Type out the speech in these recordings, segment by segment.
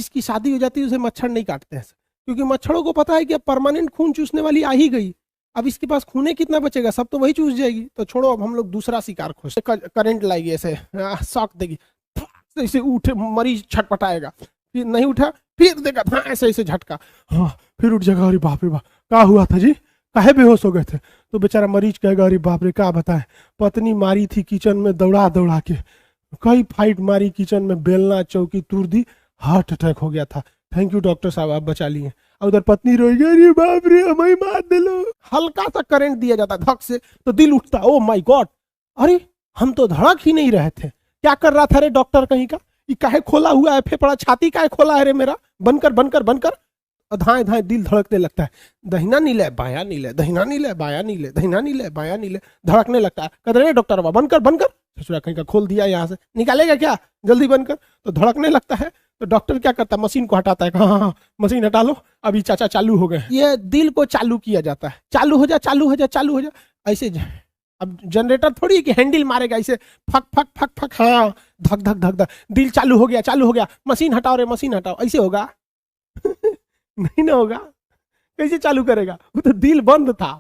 इसकी शादी हो जाती है उसे मच्छर नहीं काटते हैं, क्योंकि मच्छरों को पता है कि अब परमानेंट खून चूसने वाली आ ही गई, अब इसके पास खूने कितना बचेगा, सब तो वही चूस जाएगी, तो छोड़ो अब हम लोग दूसरा शिकार खोजते। करंट लाएगी ऐसे, शॉक देगी, ऐसे उठे मरीज छटपटाएगा, फिर नहीं उठा फिर देगा हाँ ऐसे ऐसे झटका, हाँ फिर उठ जाएगा, अरे बाप रे बाप क्या हुआ था जी, काहे बेहोश हो गए थे, तो बेचारा मरीज कहेगा अरे बाप रे क्या बताए, पत्नी मारी थी किचन में दौड़ा दौड़ा के, कई फाइट मारी किचन में, बेलना चौकी तोड़ दी, हार्ट अटैक हो गया था, थैंक यू डॉक्टर साहब आप बचा लिए। और उधर पत्नी रोएगी अरे बाप रे हमें मार दे लो, हल्का सा करंट दिया जाता धक से तो दिल उठता, ओ माय गॉड, अरे हम तो धड़क ही नहीं रहे थे, क्या कर रहा था रे डॉक्टर कहीं का, ये काहे खोला हुआ है फेफड़ा, छाती काहे खोला है रे मेरा, बनकर बनकर बनकर, धाए धाए दिल धड़कने लगता है, दहिना नीले बाया नीले, दहिना नीले बाया नीले, दहिना नीले बाया नीले, धड़कने लगता है, कहते रहे डॉक्टर बाबा बनकर बनकर, ससुरा कहीं का खोल दिया यहाँ से निकालेगा क्या जल्दी बनकर, तो धड़कने लगता है, तो डॉक्टर क्या करता है मशीन को हटाता है, हाँ हाँ मशीन हटा लो अभी चाचा चालू हो गए, ये दिल को चालू किया जाता है, चालू हो जा चालू हो जा चालू हो जा ऐसे। अब जनरेटर थोड़ी है कि हैंडल मारेगा ऐसे फक फक फक फक, हाँ धक धक धक धक, दिल चालू हो गया, मशीन हटाओ रे मशीन हटाओ, ऐसे होगा नहीं ना होगा, कैसे चालू करेगा, वो तो दिल बंद था,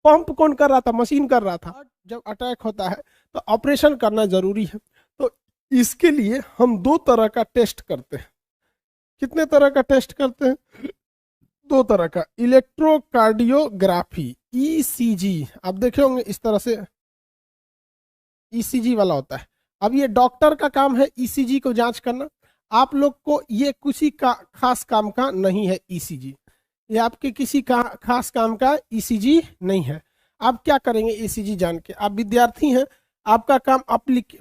पंप कौन कर रहा था, मशीन कर रहा था। जब अटैक होता है तो ऑपरेशन करना जरूरी है, तो इसके लिए हम दो तरह का टेस्ट करते हैं। कितने तरह का टेस्ट करते हैं? दो तरह का, इलेक्ट्रोकार्डियोग्राफी ईसीजी, आप देखे होंगे इस तरह से ईसीजी वाला होता है। अब ये डॉक्टर का काम है ईसीजी को जांच करना, आप लोग को ये किसी का खास काम का नहीं है ईसीजी, ये आपके किसी का खास काम का ईसीजी नहीं है। आप क्या करेंगे ईसीजी जान के, आप विद्यार्थी हैं, आपका काम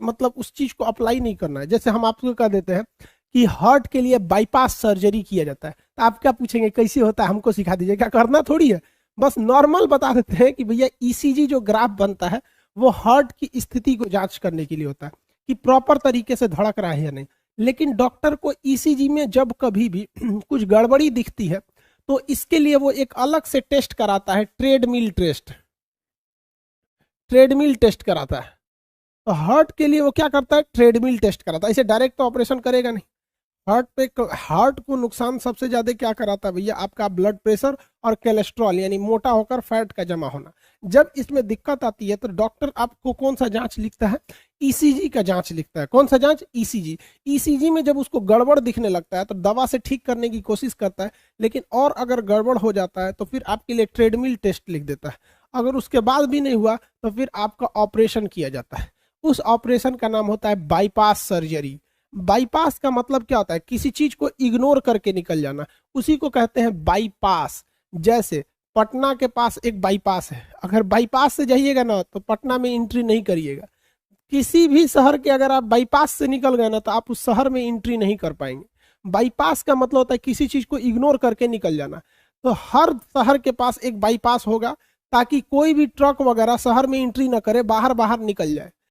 मतलब उस चीज को अप्लाई नहीं करना है। जैसे हम आपको कह देते हैं कि हार्ट के लिए बाईपास सर्जरी किया जाता है, तो आप क्या पूछेंगे कैसे होता है, हमको सिखा दीजिए, क्या करना थोड़ी है, बस नॉर्मल बता देते हैं कि भैया ईसीजी जो ग्राफ बनता है वो हार्ट की स्थिति को जांच करने के लिए होता है कि प्रॉपर तरीके से धड़क रहा है या नहीं। लेकिन डॉक्टर को ईसीजी में जब कभी भी कुछ गड़बड़ी दिखती है तो इसके लिए वो एक अलग से टेस्ट कराता है, ट्रेडमिल टेस्ट कराता है। तो हार्ट के लिए वो क्या करता है, ट्रेडमिल टेस्ट कराता है, इसे डायरेक्ट तो ऑपरेशन करेगा नहीं। हार्ट को नुकसान सबसे ज्यादा क्या कराता है भैया, आपका ब्लड प्रेशर और कोलेस्ट्रॉल, यानी मोटा होकर फैट का जमा होना। जब इसमें दिक्कत आती है तो डॉक्टर आपको कौन सा जांच लिखता है, ईसीजी का जांच लिखता है। कौन सा जांच, ईसीजी। ईसीजी में जब उसको गड़बड़ दिखने लगता है तो दवा से ठीक करने की कोशिश करता है, लेकिन और अगर गड़बड़ हो जाता है तो फिर आपके लिए ट्रेडमिल टेस्ट लिख देता है। अगर उसके बाद भी नहीं हुआ तो फिर आपका ऑपरेशन किया जाता है, उस ऑपरेशन का नाम होता है बाईपास सर्जरी। बाईपास का मतलब क्या होता है, किसी चीज को इग्नोर करके निकल जाना, उसी को कहते हैं बाईपास। जैसे पटना के पास एक बाईपास है, अगर बाईपास से जाइएगा ना तो पटना में एंट्री नहीं करिएगा। किसी भी शहर के अगर आप बाईपास से निकल गए ना तो आप उस शहर में एंट्री नहीं कर पाएंगे। बाईपास का मतलब होता है किसी चीज को इग्नोर करके निकल जाना। तो हर शहर के पास एक बाईपास होगा ताकि कोई भी ट्रक वगैरह शहर में एंट्री ना करे, बाहर बाहर निकल जाए।